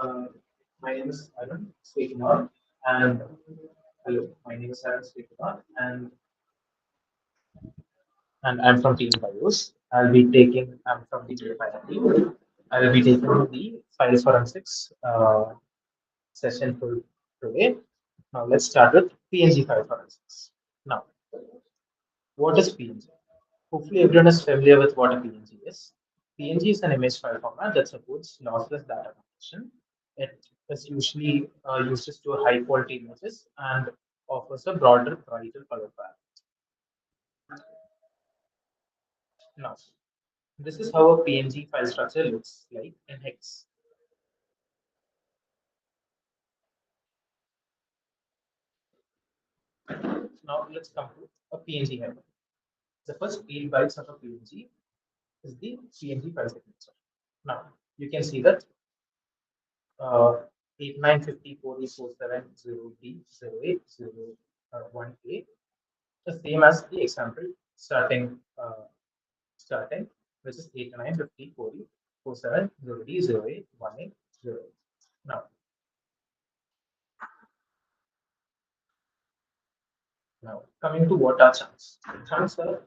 Uh, my name is Arun Sweetkumar, and hello, my name is Arun Sweetkumar, and I'm from Team Bios. I'm from the data team. I will be taking the file forensics session for today. Now let's start with PNG file forensics. Now, what is PNG? Hopefully, everyone is familiar with what a PNG is. PNG is an image file format that supports lossless data compression. It is usually used to store high quality images and offers a broader, brighter color palette. Now, this is how a PNG file structure looks like in hex. Now, let's come to a PNG header. The first 8 bytes of a PNG is the PNG file signature. Now, you can see that 8954E470D08001A, the same as the example starting, which is 8954E470D081A0. Now, now coming to what are chunks. Chunks are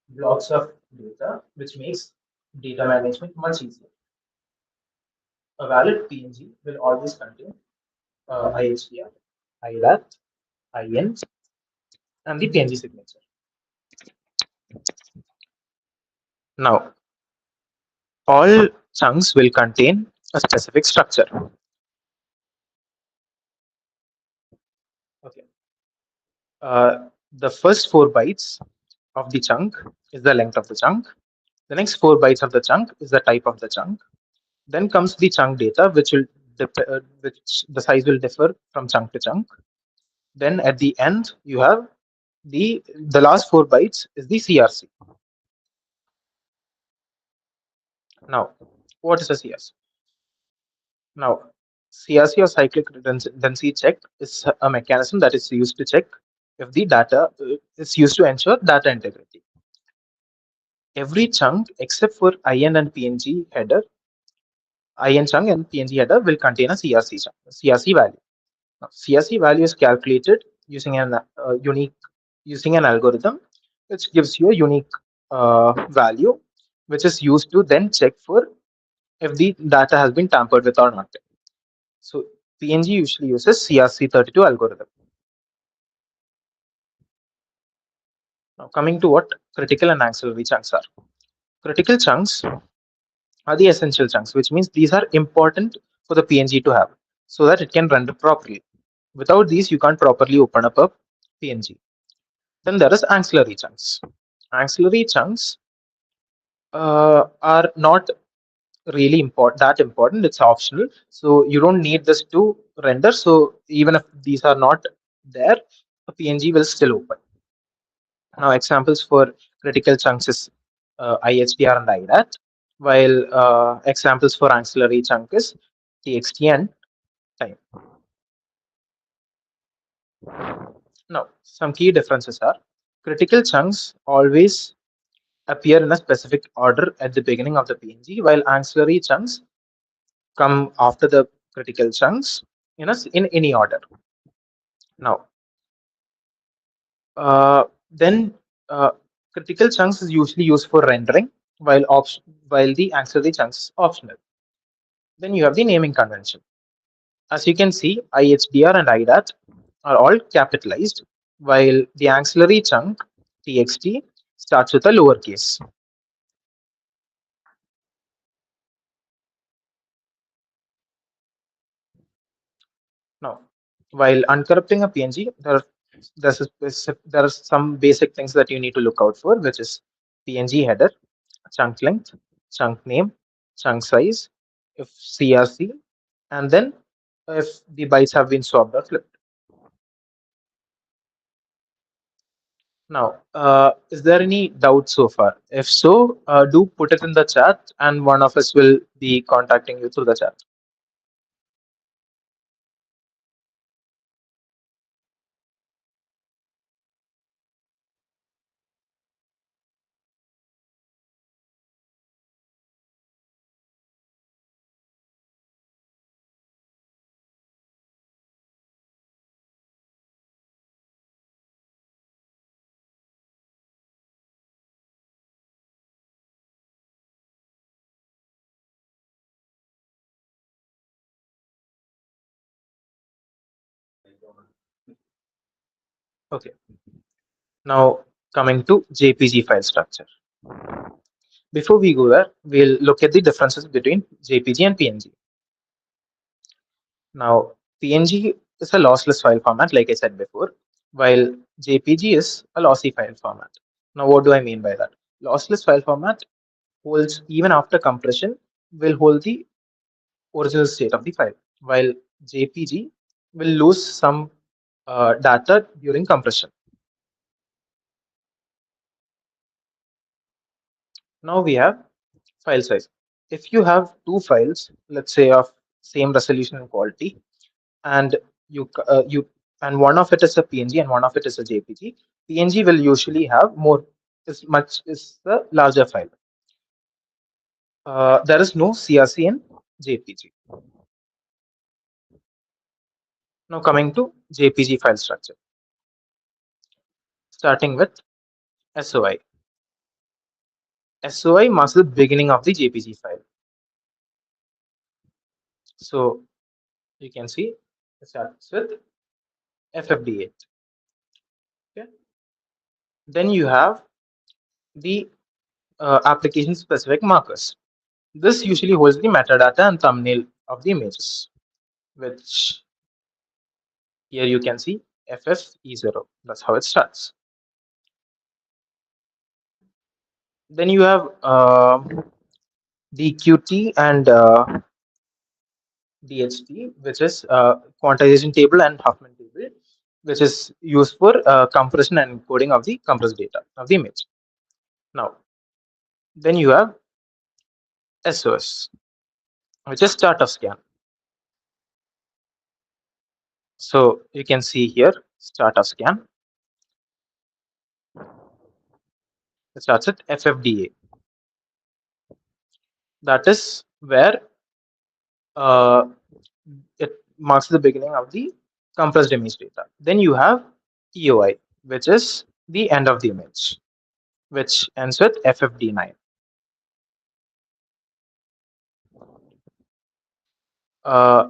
blocks of data, which makes data management much easier. A valid PNG will always contain IHDR, IRAT, IN, and the PNG signature. Now, all chunks will contain a specific structure. Okay. The first 4 bytes of the chunk is the length of the chunk. The next 4 bytes of the chunk is the type of the chunk. Then comes the chunk data, which the size will differ from chunk to chunk. Then at the end, you have the last 4 bytes is the CRC. Now, what is a CRC? Now, CRC or cyclic redundancy check is a mechanism that is used to check if the data is used to ensure data integrity. Every chunk except for IN and PNG header, IN chunk and PNG header will contain a CRC value. Now, CRC value is calculated using an algorithm which gives you a unique value, which is used to then check for if the data has been tampered with or not. So PNG usually uses CRC32 algorithm. Now coming to what critical and auxiliary chunks are. Critical chunks are the essential chunks, which means these are important for the PNG to have so that it can render properly. Without these, you can't properly open up a PNG. Then there is auxiliary chunks. Auxiliary chunks are not really important. It's optional, so you don't need this to render. So even if these are not there, a PNG will still open. Now, examples for critical chunks is IHDR and IRAT, while examples for auxiliary chunk is TXT and time. Now, some key differences are critical chunks always appear in a specific order at the beginning of the PNG, while auxiliary chunks come after the critical chunks in any order. Now, then critical chunks is usually used for rendering, while the auxiliary chunks is optional. Then you have the naming convention. As you can see, IHDR and IDAT are all capitalized, while the auxiliary chunk TXT starts with a lowercase. Now, while uncorrupting a PNG, there are some basic things that you need to look out for, which is PNG header, chunk length, chunk name, chunk size, if CRC, and then if the bytes have been swapped or flipped. Now, is there any doubt so far? If so, do put it in the chat, and one of us will be contacting you through the chat. Okay, now coming to JPG file structure. Before we go there, we'll look at the differences between JPG and PNG. Now, PNG is a lossless file format, like I said before, while JPG is a lossy file format. Now, what do I mean by that? Lossless file format holds, even after compression, will hold the original state of the file, while JPG will lose some data during compression. Now we have file size. If you have two files, let's say of same resolution and quality, and you and one of it is a PNG and one of it is a JPG, PNG will usually have more is the larger file. There is no CRC in JPG. Now coming to JPG file structure, starting with SOI. SOI marks the beginning of the JPG file. So you can see it starts with FFD8. Okay. Then you have the application specific markers. This usually holds the metadata and thumbnail of the images, which here you can see FFE0. That's how it starts. Then you have DQT and DHT, which is quantization table and Huffman table, which is used for compression and encoding of the compressed data of the image. Now, then you have SOS, which is start of scan. So you can see here start of scan. It starts at FFDA. That is where uh, it marks the beginning of the compressed image data. Then you have EOI, which is the end of the image, which ends with FFD9.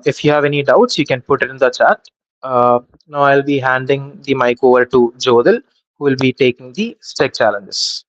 If you have any doubts, you can put it in the chat. Now I'll be handing the mic over to Jodil, who will be taking the stack challenges.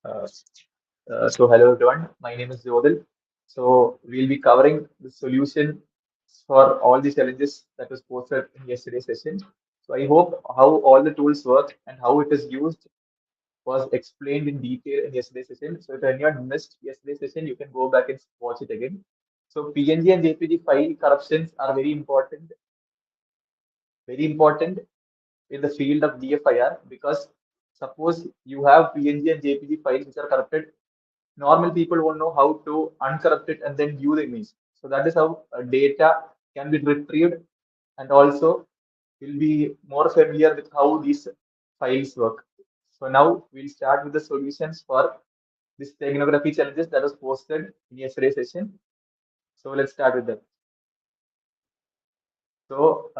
Uh, hello everyone. My name is Jodil. So we'll be covering the solution for all the challenges that was posted in yesterday's session. So I hope how all the tools work and how it is used was explained in detail in yesterday's session. So if anyone missed yesterday's session, you can go back and watch it again. So PNG and JPG file corruptions are very important in the field of DFIR because suppose you have PNG and JPG files which are corrupted, normal people won't know how to uncorrupt it and then view the image. So that is how data can be retrieved, and also will be more familiar with how these files work. So now we'll start with the solutions for this steganography challenges that was posted in yesterday's session. So let's start with that. So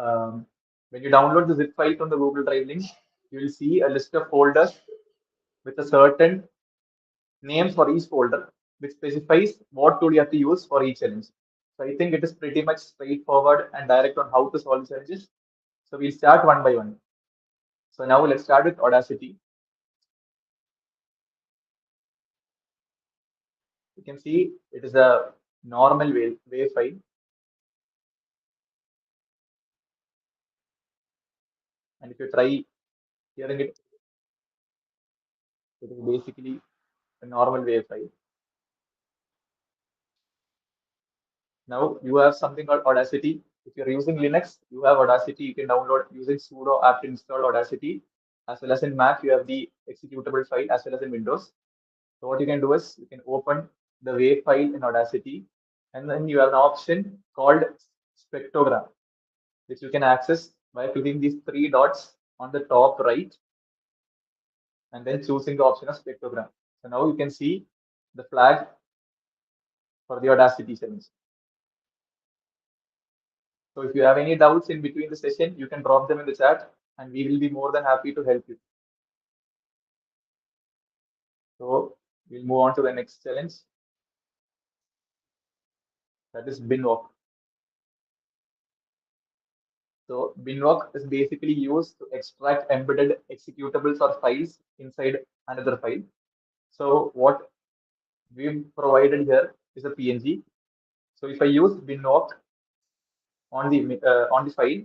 when you download the zip file from the Google Drive link, you will see a list of folders with a certain name for each folder, which specifies what tool you have to use for each challenge. So I think it is pretty much straightforward and direct on how to solve the challenges. So we'll start one by one. So now let's start with Audacity. You can see it is a normal wave file. And if you try hearing it, it is basically a normal wave file. Now you have something called Audacity. If you're using Linux, you have Audacity. You can download using sudo apt install Audacity. As well as in Mac, you have the executable file as well as in Windows. So what you can do is you can open the WAV file in Audacity, and then you have an option called spectrogram, which you can access by clicking these three dots on the top right and then choosing the option of spectrogram. So now you can see the flag for the Audacity settings. So if you have any doubts in between the session, you can drop them in the chat and we will be more than happy to help you. So we'll move on to the next challenge, that is bin walk. So binwalk is basically used to extract embedded executables or files inside another file. So what we've provided here is a PNG. So if I use binwalk on the file,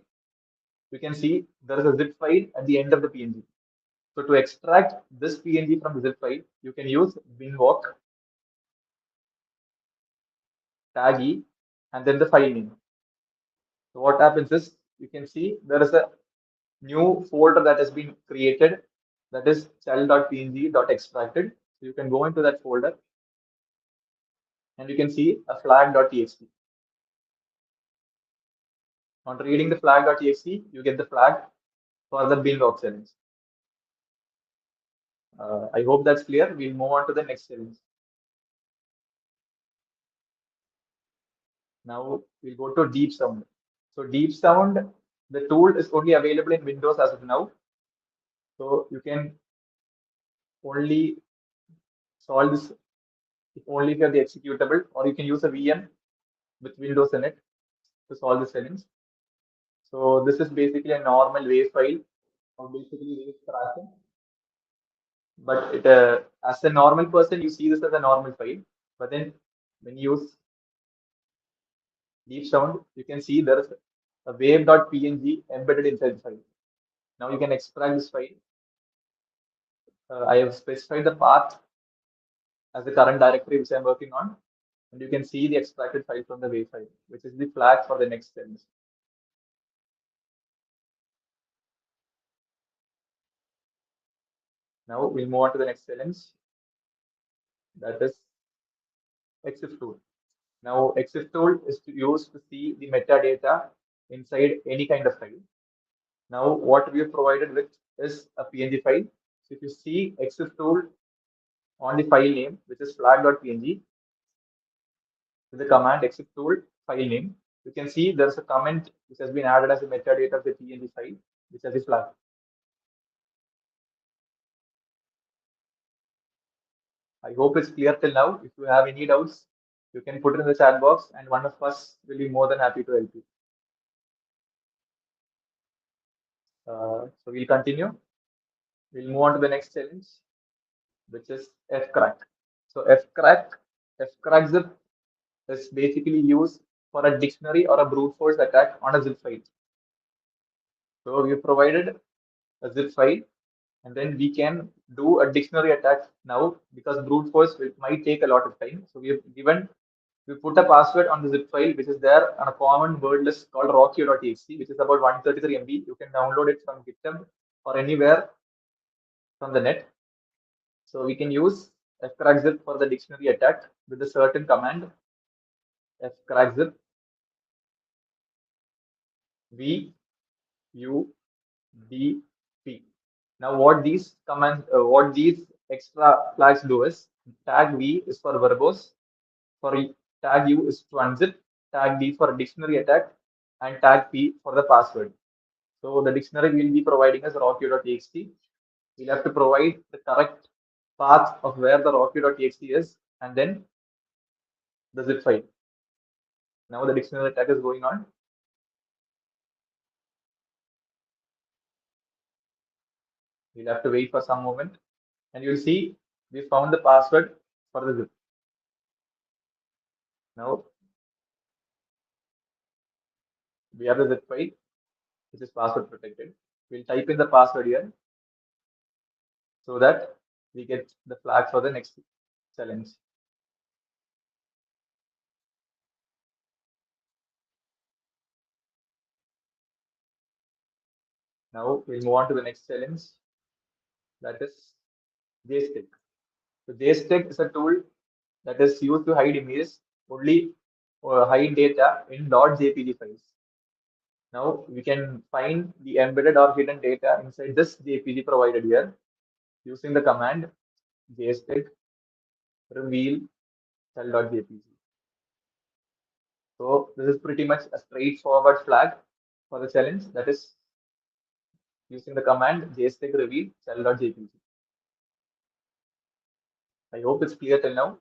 you can see there is a zip file at the end of the PNG. So to extract this PNG from the zip file, you can use binwalk tag e and then the file name. So what happens is you can see there is a new folder that has been created, that is child.png.extracted. So you can go into that folder and you can see a flag.txt. On reading the flag.txt, you get the flag for the bin log challenge. I hope that's clear. We'll move on to the next challenge. Now we'll go to deep sound. So deep sound, the tool is only available in Windows as of now. So you can only solve this if only if you have the executable, or you can use a VM with Windows in it to solve the challenge. So this is basically a normal WAV file of basically wave tracking. But as a normal person, you see this as a normal file. But then when you use deep sound, you can see there is a wave.png embedded inside the file. Now you can extract this file. I have specified the path as the current directory which I'm working on. And you can see the extracted file from the WAV file, which is the flag for the next challenge. Now we'll move on to the next challenge. That is EXIF tool. Now, EXIF tool is used to see the metadata inside any kind of file. Now, what we have provided with is a PNG file. So if you see EXIF tool on the file name, which is flag.png, with the command EXIF tool file name, you can see there's a comment which has been added as a metadata of the PNG file, which has a flag. I hope it's clear till now. If you have any doubts, you can put it in the chat box and one of us will be more than happy to help you. So we'll continue. We'll move on to the next challenge. which is fcrack. So fcrack zip is basically used for a dictionary or a brute force attack on a zip file. So we provided a zip file, and then we can do a dictionary attack now because brute force might take a lot of time. So we put a password on the zip file which is there on a common word list called rocky.txt, which is about 133 MB. You can download it from GitHub or anywhere from the net. So we can use fcrackzip for the dictionary attack with a certain command fcrackzip v u d p. Now what these extra flags do is tag v is for verbose, for tag u is to unzip, tag d for dictionary attack, and tag p for the password. So the dictionary will be providing us rocky.txt. We'll have to provide the correct path of where the rocky.txt is, and then the zip file. Now the dictionary attack is going on. We'll have to wait for some moment, and you'll see we found the password for the zip. Now we have the zip file, which is password protected. We'll type in the password here so that we get the flag for the next challenge. Now we'll move on to the next challenge, that is JStick. So JStick is a tool that is used to hide images only or hide data in .jpg files. Now we can find the embedded or hidden data inside this JPG provided here using the command JStick reveal shell.jpg. So this is pretty much a straightforward flag for the challenge, that is using the command JStick reveal shell.jpg. I hope it's clear till now.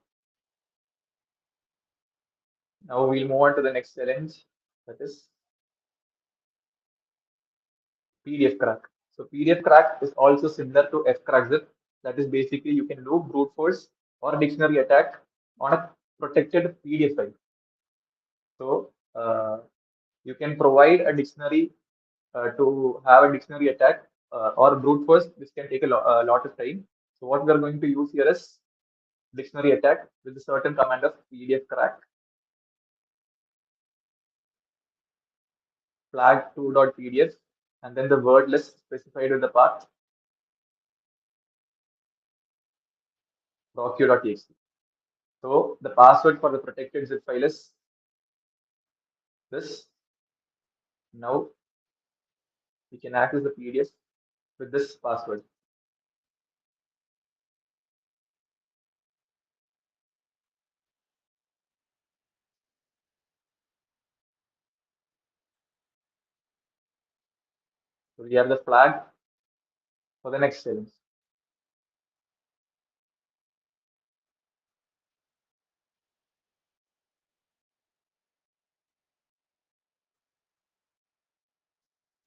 Now we'll move on to the next challenge, that is PDF crack. So PDF crack is also similar to fcrackzip. That is basically you can do brute force or dictionary attack on a protected PDF file. So you can provide a dictionary to have a dictionary attack or brute force, which can take a lot of time. So what we are going to use here is dictionary attack with a certain command of PDF crack flag2.pdf, and then the word list specified with the path rock.txt. So the password for the protected zip file is this. Now we can access the PDF with this password. So we have the flag for the next challenge.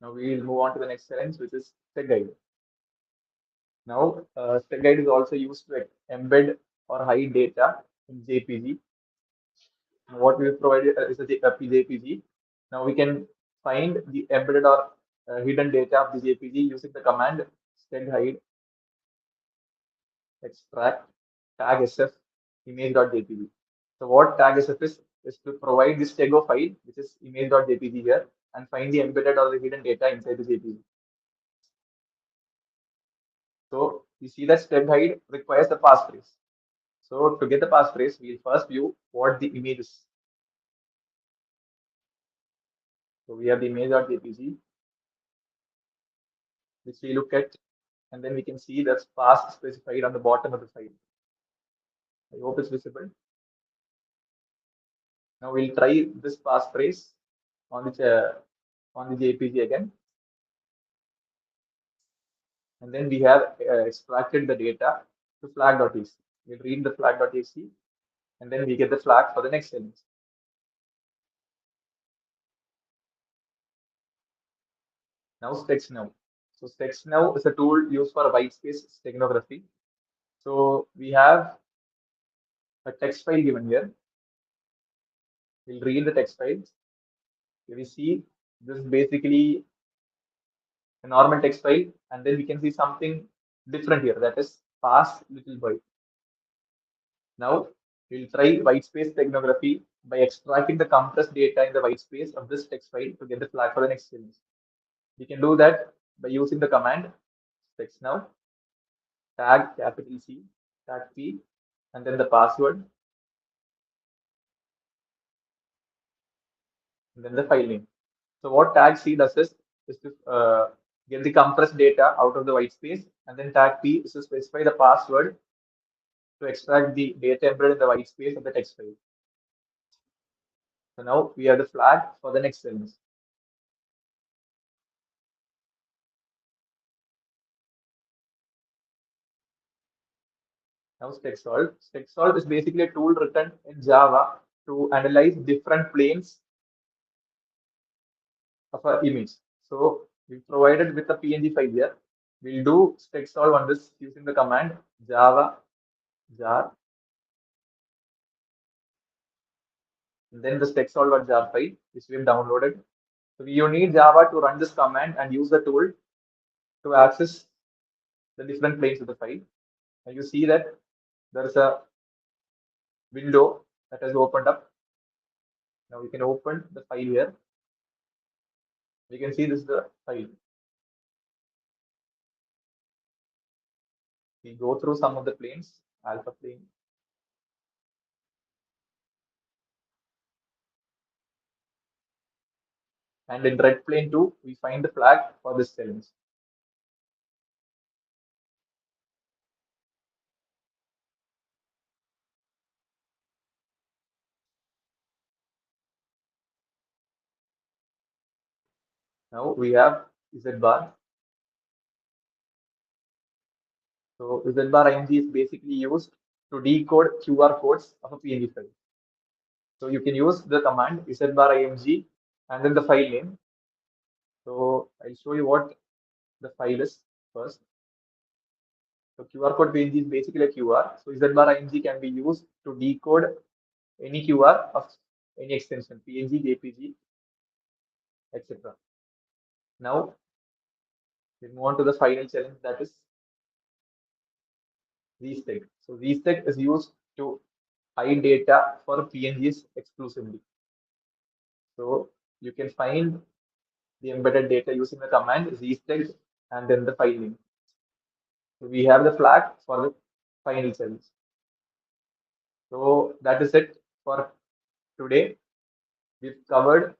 Now we will move on to the next challenge, which is step guide. Now step guide is also used to embed or hide data in JPG. What we have provided is a JPG. Now we can find the embedded or hidden data of the JPG using the command steg hide extract tag sf image.jpg. So what tag sf is to provide this tego file, which is image.jpg here, and find the embedded or the hidden data inside the JPG. So you see that step hide requires the passphrase. So to get the passphrase, we'll first view what the image is. So we have the image.jpg, which we look at, and then we can see that's pass specified on the bottom of the file. I hope it's visible. Now we'll try this passphrase on the JPG again. And then we have extracted the data to flag.txt. We'll read the flag.txt, and then we get the flag for the next sentence. Now StexNow. So StexNow is a tool used for white space steganography. So we have a text file given here. We'll read the text file. We see this is basically a normal text file, and then we can see something different here, that is pass little boy. Now we'll try whitespace technography by extracting the compressed data in the whitespace of this text file to get the flag for the next series. We can do that by using the command text now, tag capital C, tag P, and then the password, and then the file name. So what tag C does is to get the compressed data out of the white space, and then tag P is to specify the password to extract the data embedded in the white space of the text file. So now we have the flag for the next cells. Now StexSolve. StexSolve is basically a tool written in Java to analyze different planes of an image. So we provided with a PNG file here. We'll do StexSolve on this using the command java jar, and then the StexSolve.jar file which we have downloaded. So you need Java to run this command and use the tool to access the different planes of the file. And you see that there is a window that has opened up. Now we can open the file here. We can see this is the file. We go through some of the planes, alpha plane, and in red plane 2, we find the flag for this challenge. Now we have Z bar. So Z bar img is basically used to decode QR codes of a PNG file. So you can use the command Z bar img and then the file name. So I'll show you what the file is first. So QR code PNG is basically a QR. So Z bar img can be used to decode any QR of any extension, PNG, JPG, etc. Now we move on to the final challenge, that is ZSTEC. So ZSTEC is used to hide data for PNGs exclusively. So you can find the embedded data using the command ZSTEC and then the file name. So we have the flag for the final challenge. So that is it for today. We've covered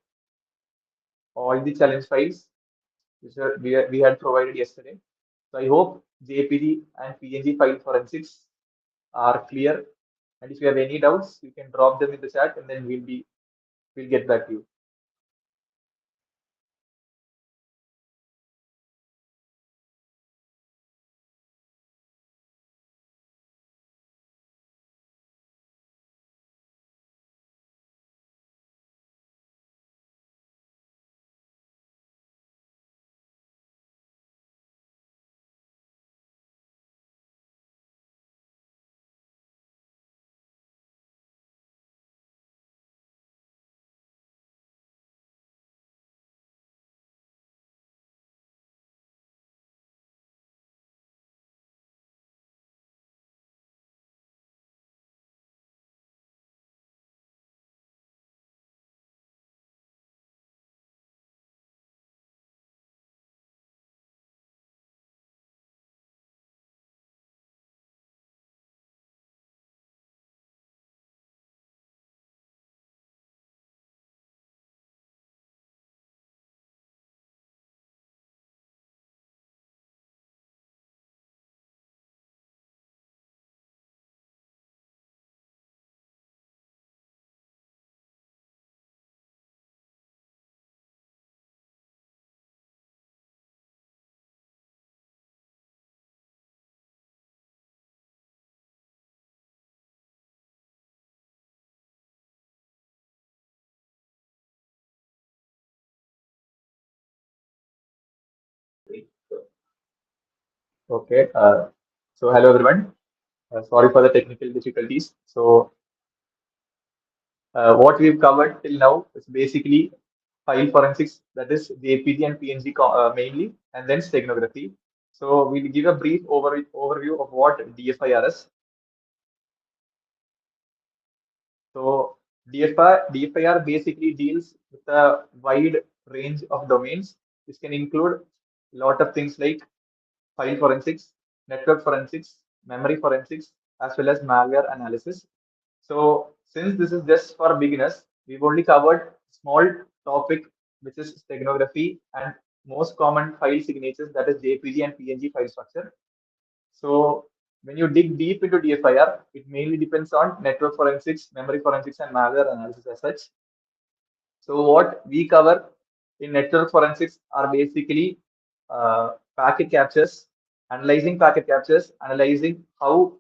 all the challenge files which we had provided yesterday. So I hope JPG and PNG file forensics are clear. And if you have any doubts, you can drop them in the chat, and then we'll get back to you. Okay. So hello everyone. Sorry for the technical difficulties. So, what we've covered till now is basically file forensics, that is JPG and PNG mainly, and then steganography. So, we'll give a brief overview of what DFIR is. So, DFIR basically deals with a wide range of domains. This can include a lot of things like file forensics, network forensics, memory forensics, as well as malware analysis. So since this is just for beginners, we've only covered small topic, which is steganography and most common file signatures, that is JPG and PNG file structure. So when you dig deep into DFIR, it mainly depends on network forensics, memory forensics, and malware analysis as such. So what we cover in network forensics are basically packet captures, analyzing how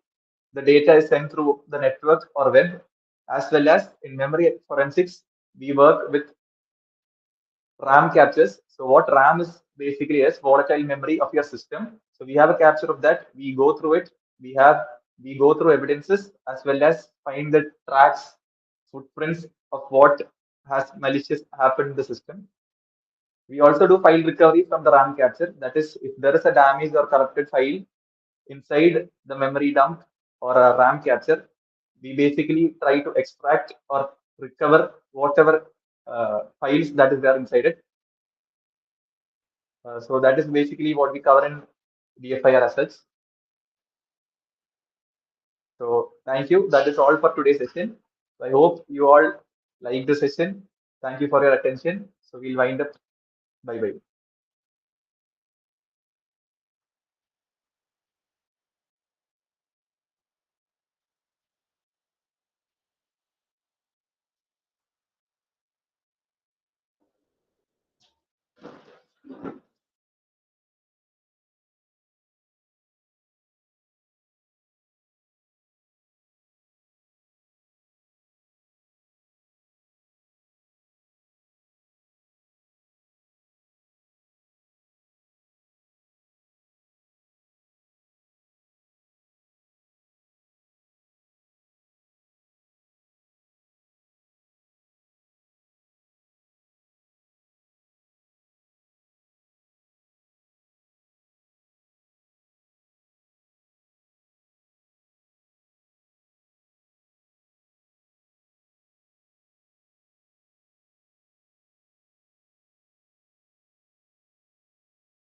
the data is sent through the network or web, as well as in memory forensics, we work with RAM captures. So what RAM is basically is volatile memory of your system. So we have a capture of that. We go through it. We go through evidences as well as find the tracks, footprints of what has malicious happened in the system. We also do file recovery from the RAM capture. That is, if there is a damaged or corrupted file inside the memory dump or a RAM capture, we basically try to extract or recover whatever files that is there inside it. So that is basically what we cover in DFIR as such. So thank you. That is all for today's session. So I hope you all like the session. Thank you for your attention. So we'll wind up. Bye bye.